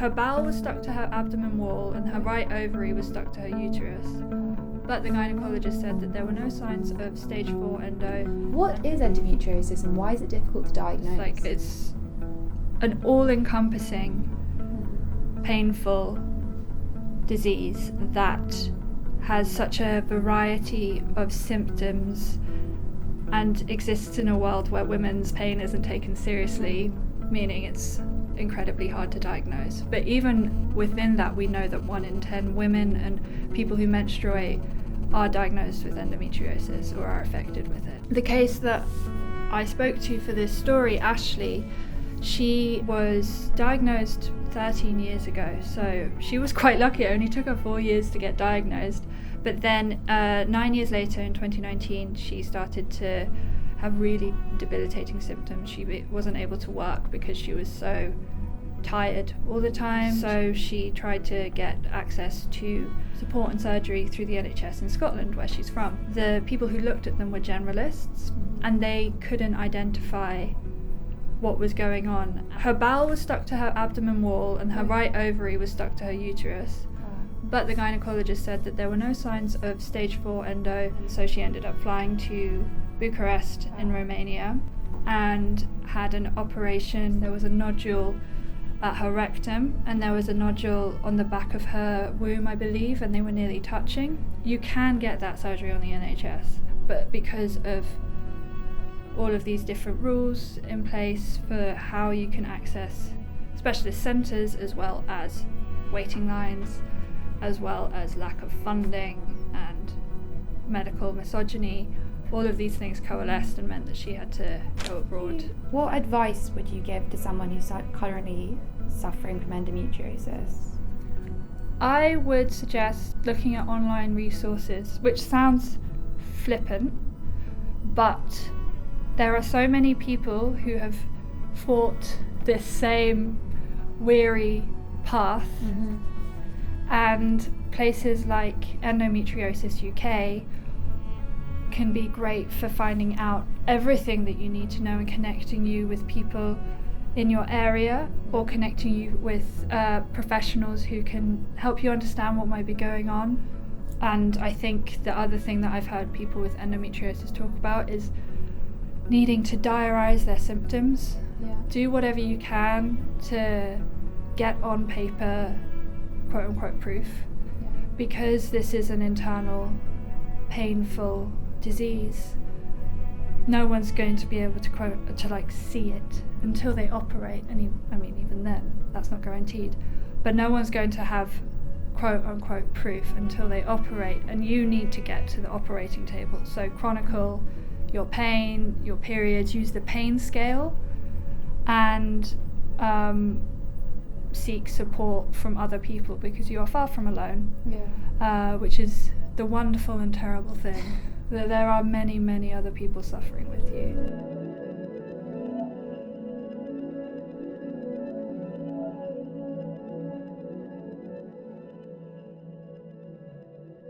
Her bowel was stuck to her abdomen wall and her right ovary was stuck to her uterus. But the gynecologist said that there were no signs of stage 4 endo. What is endometriosis and why is it difficult to diagnose? It's an all-encompassing, painful disease that has such a variety of symptoms and exists in a world where women's pain isn't taken seriously, meaning it's incredibly hard to diagnose. But even within that, we know that 1 in 10 women and people who menstruate are diagnosed with endometriosis or are affected with it. The case that I spoke to for this story, Ashley, she was diagnosed 13 years ago, so she was quite lucky. It only took her 4 years to get diagnosed. But then 9 years later, in 2019, she started to have really debilitating symptoms. She wasn't able to work because she was so tired all the time. So she tried to get access to support and surgery through the NHS in Scotland, where she's from. The people who looked at them were generalists, and they couldn't identify what was going on. Her bowel was stuck to her abdomen wall and her right ovary was stuck to her uterus. But the gynecologist said that there were no signs of stage 4 endo, and so she ended up flying to Bucharest in Romania and had an operation. There was a nodule at her rectum and there was a nodule on the back of her womb, I believe, and they were nearly touching. You can get that surgery on the NHS, but because of all of these different rules in place for how you can access specialist centres, as well as waiting lines, as well as lack of funding and medical misogyny, all of these things coalesced and meant that she had to go abroad. What advice would you give to someone who's currently suffering from endometriosis? I would suggest looking at online resources, which sounds flippant, but there are so many people who have fought this same weary path, and places like Endometriosis UK can be great for finding out everything that you need to know and connecting you with people in your area, or connecting you with professionals who can help you understand what might be going on. And I think the other thing that I've heard people with endometriosis talk about is needing to diarise their symptoms. Do whatever you can to get on paper quote unquote proof, because this is an internal painful disease. No one's going to be able to see it until they operate, and even then that's not guaranteed, but no one's going to have quote unquote proof until they operate, and you need to get to the operating table. So chronicle your pain, your periods, use the pain scale, and seek support from other people, because you are far from alone, which is the wonderful and terrible thing, that there are many, many other people suffering with you.